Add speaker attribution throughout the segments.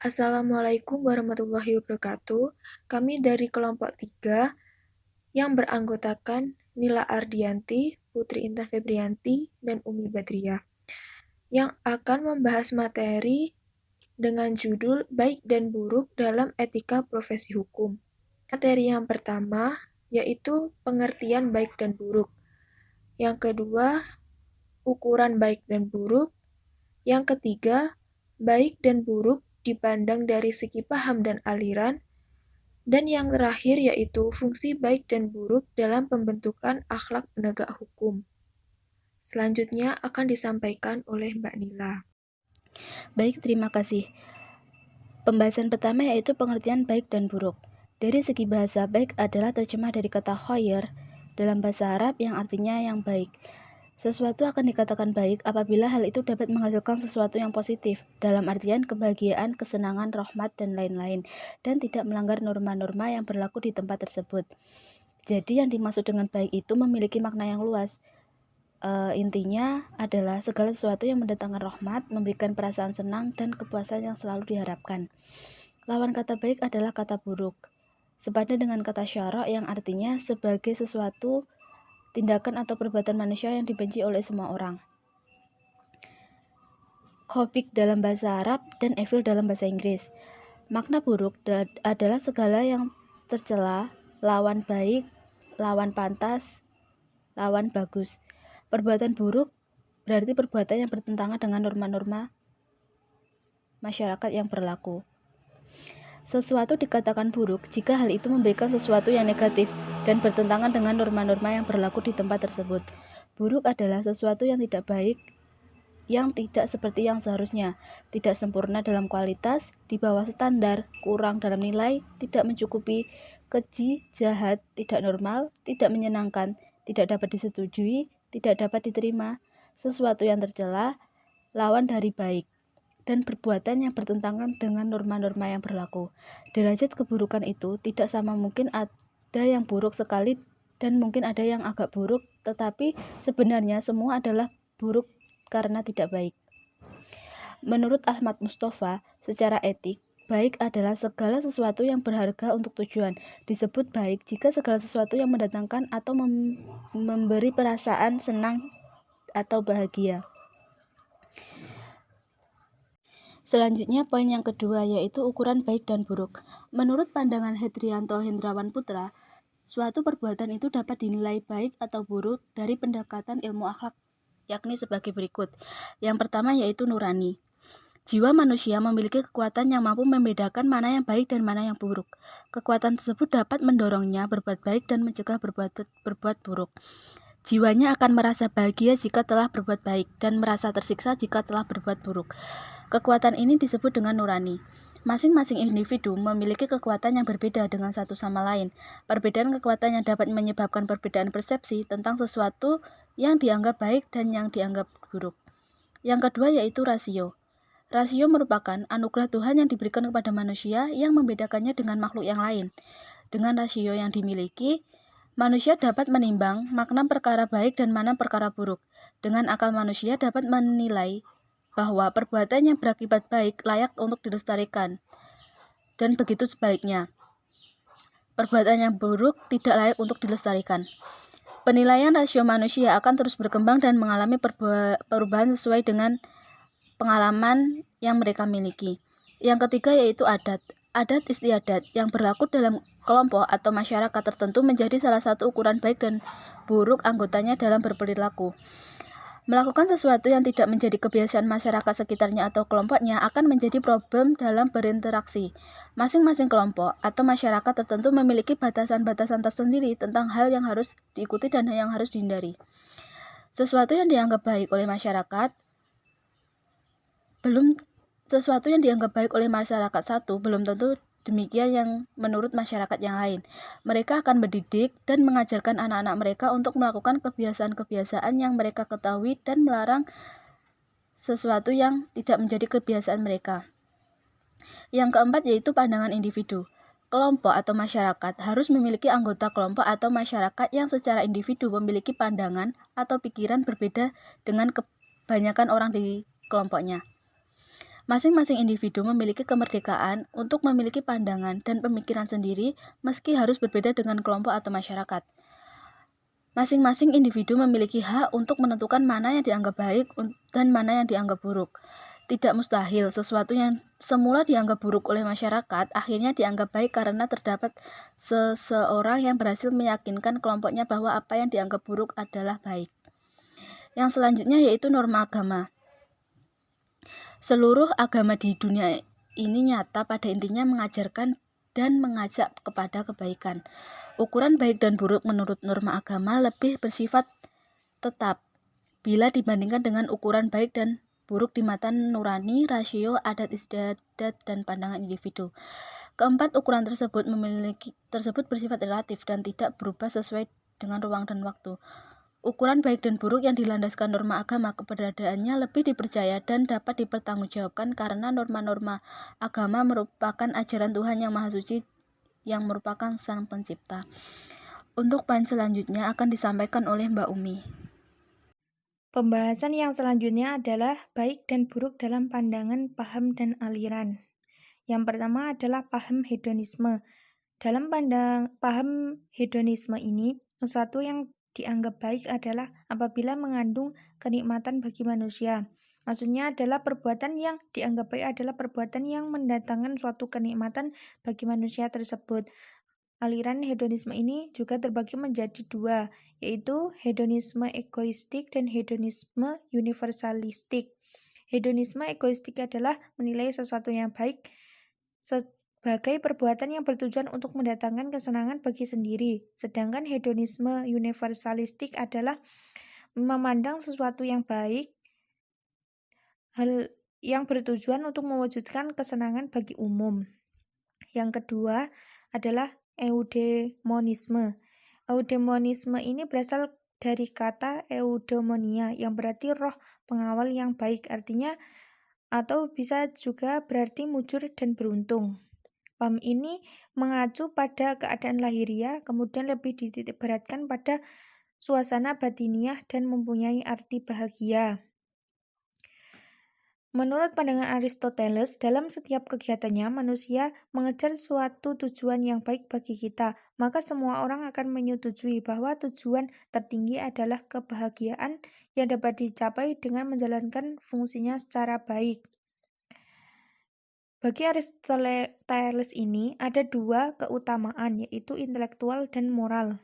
Speaker 1: Assalamualaikum warahmatullahi wabarakatuh. Kami dari kelompok 3 yang beranggotakan Nila Ardianti, Putri Intan Febrianti, dan Umi Badriah yang akan membahas materi dengan judul Baik dan Buruk dalam Etika Profesi Hukum. Materi yang pertama yaitu pengertian baik dan buruk. Yang kedua, ukuran baik dan buruk. Yang ketiga, baik dan buruk dipandang dari segi paham dan aliran. Dan yang terakhir yaitu fungsi baik dan buruk dalam pembentukan akhlak penegak hukum. Selanjutnya akan disampaikan oleh Mbak Nila.
Speaker 2: Baik, terima kasih. Pembahasan pertama yaitu pengertian baik dan buruk. Dari segi bahasa, baik adalah terjemah dari kata khoyer dalam bahasa Arab yang artinya yang baik. Sesuatu akan dikatakan baik apabila hal itu dapat menghasilkan sesuatu yang positif, dalam artian kebahagiaan, kesenangan, rahmat, dan lain-lain, dan tidak melanggar norma-norma yang berlaku di tempat tersebut. Jadi yang dimaksud dengan baik itu memiliki makna yang luas. Intinya adalah segala sesuatu yang mendatangkan rahmat, memberikan perasaan senang, dan kepuasan yang selalu diharapkan. Lawan kata baik adalah kata buruk, sepadan dengan kata syara yang artinya sebagai sesuatu tindakan atau perbuatan manusia yang dibenci oleh semua orang. Khobik dalam bahasa Arab dan evil dalam bahasa Inggris. Makna buruk adalah segala yang tercela, lawan baik, lawan pantas, lawan bagus. Perbuatan buruk berarti perbuatan yang bertentangan dengan norma-norma masyarakat yang berlaku. Sesuatu dikatakan buruk jika hal itu memberikan sesuatu yang negatif dan bertentangan dengan norma-norma yang berlaku di tempat tersebut. Buruk adalah sesuatu yang tidak baik, yang tidak seperti yang seharusnya, tidak sempurna dalam kualitas, di bawah standar, kurang dalam nilai, tidak mencukupi, keji, jahat, tidak normal, tidak menyenangkan, tidak dapat disetujui, tidak dapat diterima, sesuatu yang tercela, lawan dari baik, dan perbuatan yang bertentangan dengan norma-norma yang berlaku. Derajat keburukan itu tidak sama, mungkin ada yang buruk sekali dan mungkin ada yang agak buruk, tetapi sebenarnya semua adalah buruk karena tidak baik. Menurut Ahmad Mustafa, secara etik, baik adalah segala sesuatu yang berharga untuk tujuan. Disebut baik jika segala sesuatu yang mendatangkan atau memberi perasaan senang atau bahagia. Selanjutnya poin yang kedua yaitu ukuran baik dan buruk. Menurut pandangan Hedrianto Hendrawan Putra, suatu perbuatan itu dapat dinilai baik atau buruk dari pendekatan ilmu akhlak, yakni sebagai berikut. Yang pertama yaitu nurani. Jiwa manusia memiliki kekuatan yang mampu membedakan mana yang baik dan mana yang buruk. Kekuatan tersebut dapat mendorongnya berbuat baik dan mencegah berbuat buruk. Jiwanya akan merasa bahagia jika telah berbuat baik dan merasa tersiksa jika telah berbuat buruk. Kekuatan ini disebut dengan nurani. Masing-masing individu memiliki kekuatan yang berbeda dengan satu sama lain. Perbedaan kekuatan yang dapat menyebabkan perbedaan persepsi tentang sesuatu yang dianggap baik dan yang dianggap buruk. Yang kedua yaitu rasio. Rasio merupakan anugerah Tuhan yang diberikan kepada manusia yang membedakannya dengan makhluk yang lain. Dengan rasio yang dimiliki, manusia dapat menimbang makna perkara baik dan mana perkara buruk. Dengan akal manusia dapat menilai bahwa perbuatan yang berakibat baik layak untuk dilestarikan, dan begitu sebaliknya. Perbuatan yang buruk tidak layak untuk dilestarikan. Penilaian rasio manusia akan terus berkembang dan mengalami perubahan sesuai dengan pengalaman yang mereka miliki. Yang ketiga yaitu adat. Adat istiadat yang berlaku dalam kelompok atau masyarakat tertentu menjadi salah satu ukuran baik dan buruk anggotanya dalam berperilaku. Melakukan sesuatu yang tidak menjadi kebiasaan masyarakat sekitarnya atau kelompoknya akan menjadi problem dalam berinteraksi. Masing-masing kelompok atau masyarakat tertentu memiliki batasan-batasan tersendiri tentang hal yang harus diikuti dan yang harus dihindari. Sesuatu yang dianggap baik oleh masyarakat satu belum tentu demikian yang menurut masyarakat yang lain. Mereka akan mendidik dan mengajarkan anak-anak mereka untuk melakukan kebiasaan-kebiasaan yang mereka ketahui dan melarang sesuatu yang tidak menjadi kebiasaan mereka. Yang keempat yaitu pandangan individu. Kelompok atau masyarakat harus memiliki anggota kelompok atau masyarakat yang secara individu memiliki pandangan atau pikiran berbeda dengan kebanyakan orang di kelompoknya. Masing-masing individu memiliki kemerdekaan untuk memiliki pandangan dan pemikiran sendiri meski harus berbeda dengan kelompok atau masyarakat. Masing-masing individu memiliki hak untuk menentukan mana yang dianggap baik dan mana yang dianggap buruk. Tidak mustahil sesuatu yang semula dianggap buruk oleh masyarakat akhirnya dianggap baik karena terdapat seseorang yang berhasil meyakinkan kelompoknya bahwa apa yang dianggap buruk adalah baik. Yang selanjutnya yaitu norma agama. Seluruh agama di dunia ini nyata pada intinya mengajarkan dan mengajak kepada kebaikan. Ukuran baik dan buruk menurut norma agama lebih bersifat tetap bila dibandingkan dengan ukuran baik dan buruk di mata nurani, rasio, adat istiadat, dan pandangan individu. Keempat ukuran tersebut bersifat relatif dan tidak berubah sesuai dengan ruang dan waktu. Ukuran baik dan buruk yang dilandaskan norma agama keberadaannya lebih dipercaya dan dapat dipertanggungjawabkan karena norma-norma agama merupakan ajaran Tuhan yang Maha Suci yang merupakan Sang Pencipta. Untuk poin selanjutnya akan disampaikan oleh Mbak Umi.
Speaker 1: Pembahasan yang selanjutnya adalah baik dan buruk dalam pandangan, paham, dan aliran. Yang pertama adalah paham hedonisme. Dalam paham hedonisme ini, sesuatu yang dianggap baik adalah apabila mengandung kenikmatan bagi manusia. Maksudnya adalah perbuatan yang dianggap baik adalah perbuatan yang mendatangkan suatu kenikmatan bagi manusia tersebut. Aliran hedonisme ini juga terbagi menjadi dua, yaitu hedonisme egoistik dan hedonisme universalistik. Hedonisme egoistik adalah menilai sesuatu yang baik sebagai perbuatan yang bertujuan untuk mendatangkan kesenangan bagi sendiri. Sedangkan hedonisme universalistik adalah memandang sesuatu yang baik, hal yang bertujuan untuk mewujudkan kesenangan bagi umum. Yang kedua adalah eudemonisme. Eudemonisme ini berasal dari kata eudemonia yang berarti roh pengawal yang baik, artinya atau bisa juga berarti mujur dan beruntung. Paham ini mengacu pada keadaan lahiriah, kemudian lebih dititik beratkan pada suasana batiniah dan mempunyai arti bahagia. Menurut pandangan Aristoteles, dalam setiap kegiatannya manusia mengejar suatu tujuan yang baik bagi kita, maka semua orang akan menyetujui bahwa tujuan tertinggi adalah kebahagiaan yang dapat dicapai dengan menjalankan fungsinya secara baik. Bagi Aristoteles ini ada dua keutamaan, yaitu intelektual dan moral.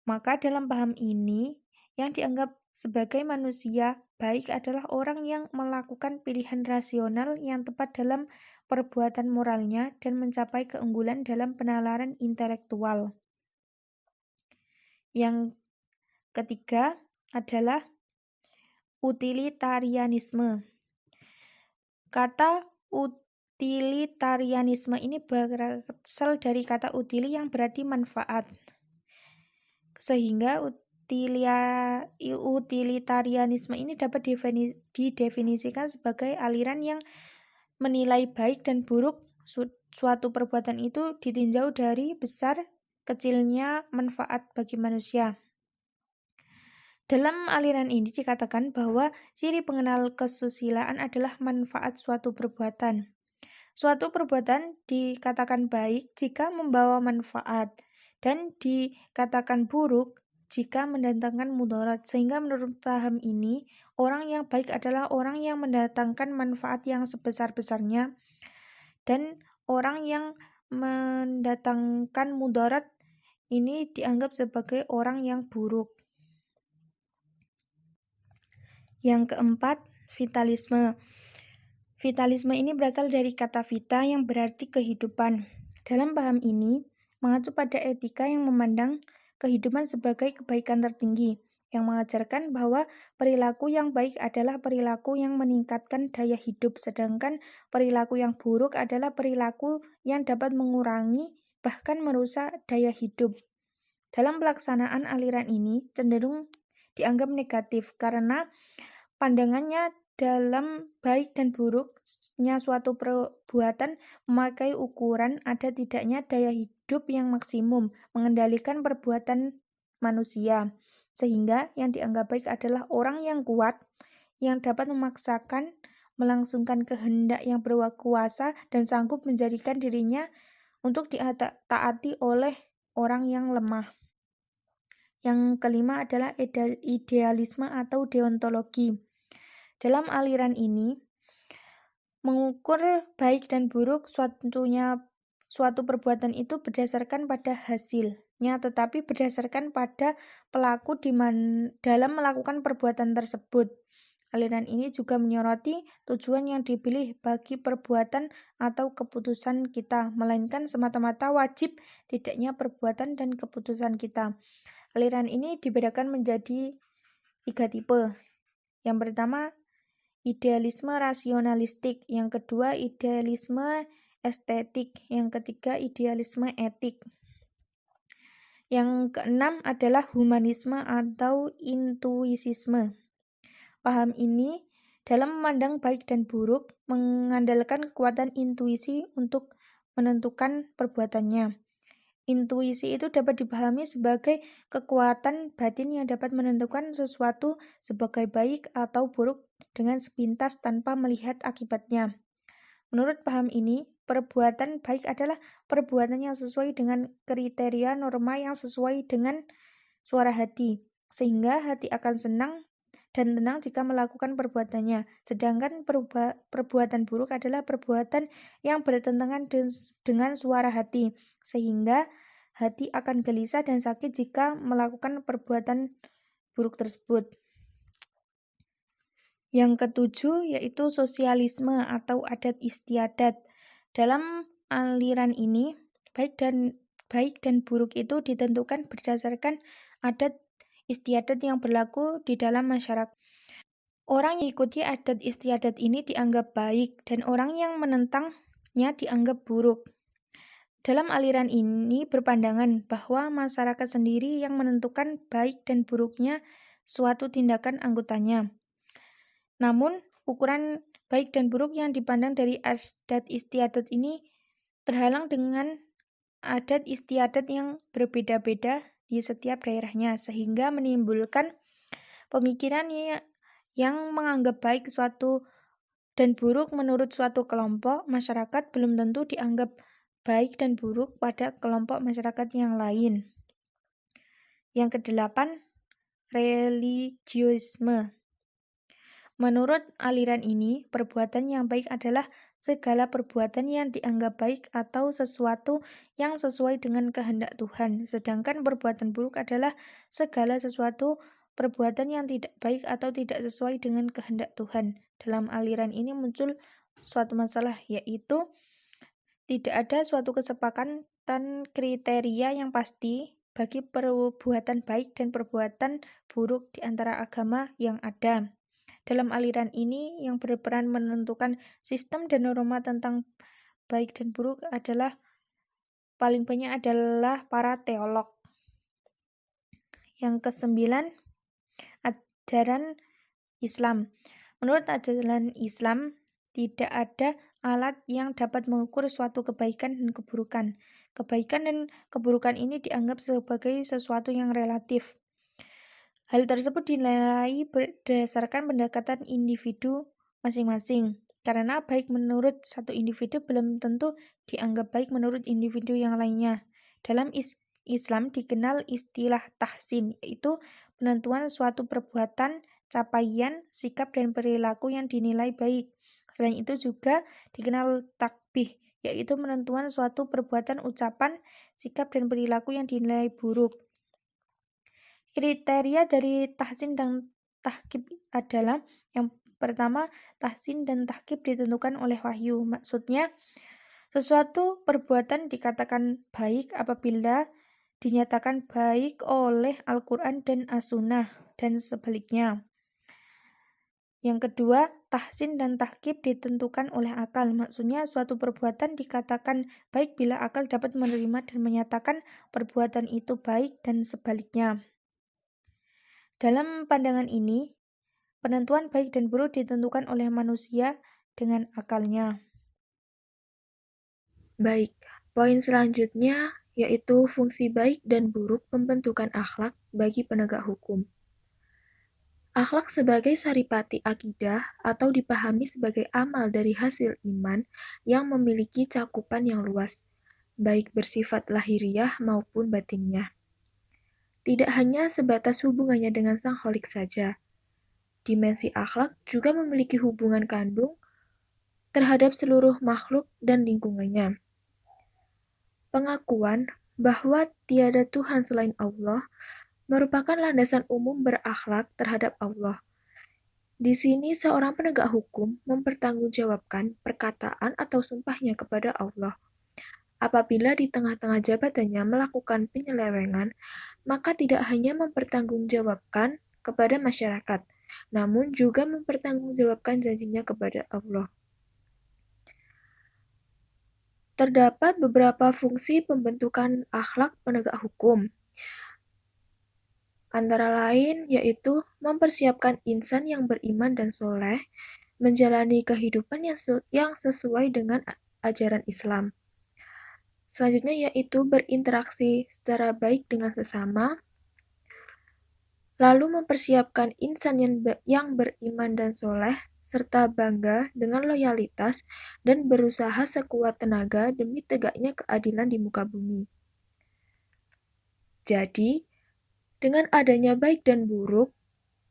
Speaker 1: Maka dalam paham ini, yang dianggap sebagai manusia baik adalah orang yang melakukan pilihan rasional yang tepat dalam perbuatan moralnya dan mencapai keunggulan dalam penalaran intelektual. Yang ketiga adalah utilitarianisme. Kata utilitarianisme ini berasal dari kata utili yang berarti manfaat. Sehingga utilitarianisme ini dapat didefinisikan sebagai aliran yang menilai baik dan buruk suatu perbuatan itu ditinjau dari besar kecilnya manfaat bagi manusia. Dalam aliran ini dikatakan bahwa ciri pengenal kesusilaan adalah manfaat suatu perbuatan. Suatu perbuatan dikatakan baik jika membawa manfaat dan dikatakan buruk jika mendatangkan mudarat. Sehingga menurut paham ini, orang yang baik adalah orang yang mendatangkan manfaat yang sebesar-besarnya dan orang yang mendatangkan mudarat ini dianggap sebagai orang yang buruk. Yang keempat, vitalisme. Vitalisme ini berasal dari kata vita yang berarti kehidupan. Dalam paham ini, mengacu pada etika yang memandang kehidupan sebagai kebaikan tertinggi, yang mengajarkan bahwa perilaku yang baik adalah perilaku yang meningkatkan daya hidup, sedangkan perilaku yang buruk adalah perilaku yang dapat mengurangi bahkan merusak daya hidup. Dalam pelaksanaan aliran ini cenderung dianggap negatif karena pandangannya dalam baik dan buruknya suatu perbuatan memakai ukuran ada tidaknya daya hidup yang maksimum mengendalikan perbuatan manusia. Sehingga yang dianggap baik adalah orang yang kuat yang dapat memaksakan melangsungkan kehendak yang berkuasa dan sanggup menjadikan dirinya untuk ditaati oleh orang yang lemah. Yang kelima adalah idealisme atau deontologi. Dalam aliran ini, mengukur baik dan buruk suatu perbuatan itu berdasarkan pada hasilnya, tetapi berdasarkan pada pelaku dalam melakukan perbuatan tersebut. Aliran ini juga menyoroti tujuan yang dipilih bagi perbuatan atau keputusan kita, melainkan semata-mata wajib tidaknya perbuatan dan keputusan kita. Aliran ini dibedakan menjadi 3 tipe. Yang pertama, idealisme rasionalistik. Yang kedua, idealisme estetik. Yang ketiga, idealisme etik. Yang keenam adalah humanisme atau intuisisme. Paham ini dalam memandang baik dan buruk mengandalkan kekuatan intuisi untuk menentukan perbuatannya. Intuisi itu dapat dipahami sebagai kekuatan batin yang dapat menentukan sesuatu sebagai baik atau buruk dengan sepintas tanpa melihat akibatnya. Menurut paham ini, perbuatan baik adalah perbuatan yang sesuai dengan kriteria norma yang sesuai dengan suara hati, sehingga hati akan senang dan tenang jika melakukan perbuatannya. Sedangkan perbuatan buruk adalah perbuatan yang bertentangan dengan suara hati, sehingga hati akan gelisah dan sakit jika melakukan perbuatan buruk tersebut. Yang ketujuh yaitu sosialisme atau adat istiadat. Dalam aliran ini, baik dan buruk itu ditentukan berdasarkan adat istiadat yang berlaku di dalam masyarakat. Orang yang ikuti adat istiadat ini dianggap baik dan orang yang menentangnya dianggap buruk. Dalam aliran ini berpandangan bahwa masyarakat sendiri yang menentukan baik dan buruknya suatu tindakan anggotanya. Namun, ukuran baik dan buruk yang dipandang dari adat istiadat ini terhalang dengan adat istiadat yang berbeda-beda di setiap daerahnya, sehingga menimbulkan pemikiran yang menganggap baik suatu dan buruk menurut suatu kelompok masyarakat belum tentu dianggap baik dan buruk pada kelompok masyarakat yang lain. Yang kedelapan, religiosisme. Menurut aliran ini, perbuatan yang baik adalah segala perbuatan yang dianggap baik atau sesuatu yang sesuai dengan kehendak Tuhan. Sedangkan perbuatan buruk adalah segala sesuatu perbuatan yang tidak baik atau tidak sesuai dengan kehendak Tuhan. Dalam aliran ini muncul suatu masalah, yaitu tidak ada suatu kesepakatan kriteria yang pasti bagi perbuatan baik dan perbuatan buruk di antara agama yang ada. Dalam aliran ini, yang berperan menentukan sistem dan norma tentang baik dan buruk adalah paling banyak adalah para teolog. Yang kesembilan, ajaran Islam. Menurut ajaran Islam, tidak ada alat yang dapat mengukur suatu kebaikan dan keburukan. Kebaikan dan keburukan ini dianggap sebagai sesuatu yang relatif. Hal tersebut dinilai berdasarkan pendekatan individu masing-masing. Karena baik menurut satu individu belum tentu dianggap baik menurut individu yang lainnya. Dalam Islam dikenal istilah tahsin, yaitu penentuan suatu perbuatan, capaian, sikap, dan perilaku yang dinilai baik. Selain itu juga dikenal takbih, yaitu penentuan suatu perbuatan, ucapan, sikap, dan perilaku yang dinilai buruk. Kriteria dari tahsin dan tahkib adalah yang pertama, tahsin dan tahkib ditentukan oleh wahyu. Maksudnya, sesuatu perbuatan dikatakan baik apabila dinyatakan baik oleh Al-Quran dan As-Sunnah, dan sebaliknya. Yang kedua, tahsin dan tahkib ditentukan oleh akal. Maksudnya, suatu perbuatan dikatakan baik bila akal dapat menerima dan menyatakan perbuatan itu baik dan sebaliknya. Dalam pandangan ini, penentuan baik dan buruk ditentukan oleh manusia dengan akalnya.
Speaker 3: Baik, poin selanjutnya yaitu fungsi baik dan buruk pembentukan akhlak bagi penegak hukum. Akhlak sebagai saripati akidah atau dipahami sebagai amal dari hasil iman yang memiliki cakupan yang luas, baik bersifat lahiriah maupun batiniah. Tidak hanya sebatas hubungannya dengan sang kholik saja, dimensi akhlak juga memiliki hubungan kandung terhadap seluruh makhluk dan lingkungannya. Pengakuan bahwa tiada Tuhan selain Allah merupakan landasan umum berakhlak terhadap Allah. Di sini seorang penegak hukum mempertanggungjawabkan perkataan atau sumpahnya kepada Allah. Apabila di tengah-tengah jabatannya melakukan penyelewengan, maka tidak hanya mempertanggungjawabkan kepada masyarakat, namun juga mempertanggungjawabkan janjinya kepada Allah. Terdapat beberapa fungsi pembentukan akhlak penegak hukum. Antara lain yaitu mempersiapkan insan yang beriman dan soleh menjalani kehidupan yang sesuai dengan ajaran Islam. Selanjutnya yaitu berinteraksi secara baik dengan sesama, lalu mempersiapkan insan yang beriman dan soleh, serta bangga dengan loyalitas dan berusaha sekuat tenaga demi tegaknya keadilan di muka bumi. Jadi, dengan adanya baik dan buruk,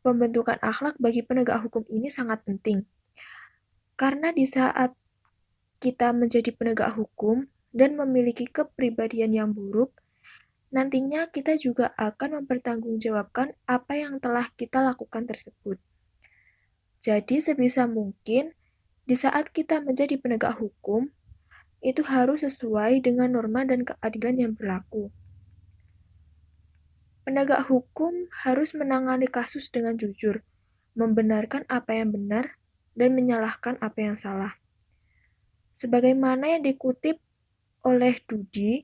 Speaker 3: pembentukan akhlak bagi penegak hukum ini sangat penting. Karena di saat kita menjadi penegak hukum dan memiliki kepribadian yang buruk, nantinya kita juga akan mempertanggungjawabkan apa yang telah kita lakukan tersebut. Jadi sebisa mungkin, di saat kita menjadi penegak hukum, itu harus sesuai dengan norma dan keadilan yang berlaku. Penegak hukum harus menangani kasus dengan jujur, membenarkan apa yang benar, dan menyalahkan apa yang salah. Sebagaimana yang dikutip oleh Dudi,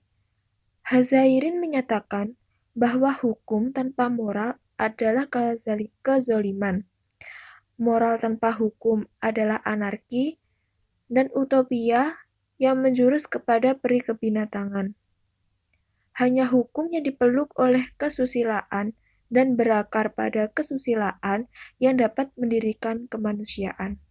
Speaker 3: Hazairin menyatakan bahwa hukum tanpa moral adalah kezaliman. Moral tanpa hukum adalah anarki dan utopia yang menjurus kepada peri kebinatangan. Hanya hukum yang dipeluk oleh kesusilaan dan berakar pada kesusilaan yang dapat mendirikan kemanusiaan.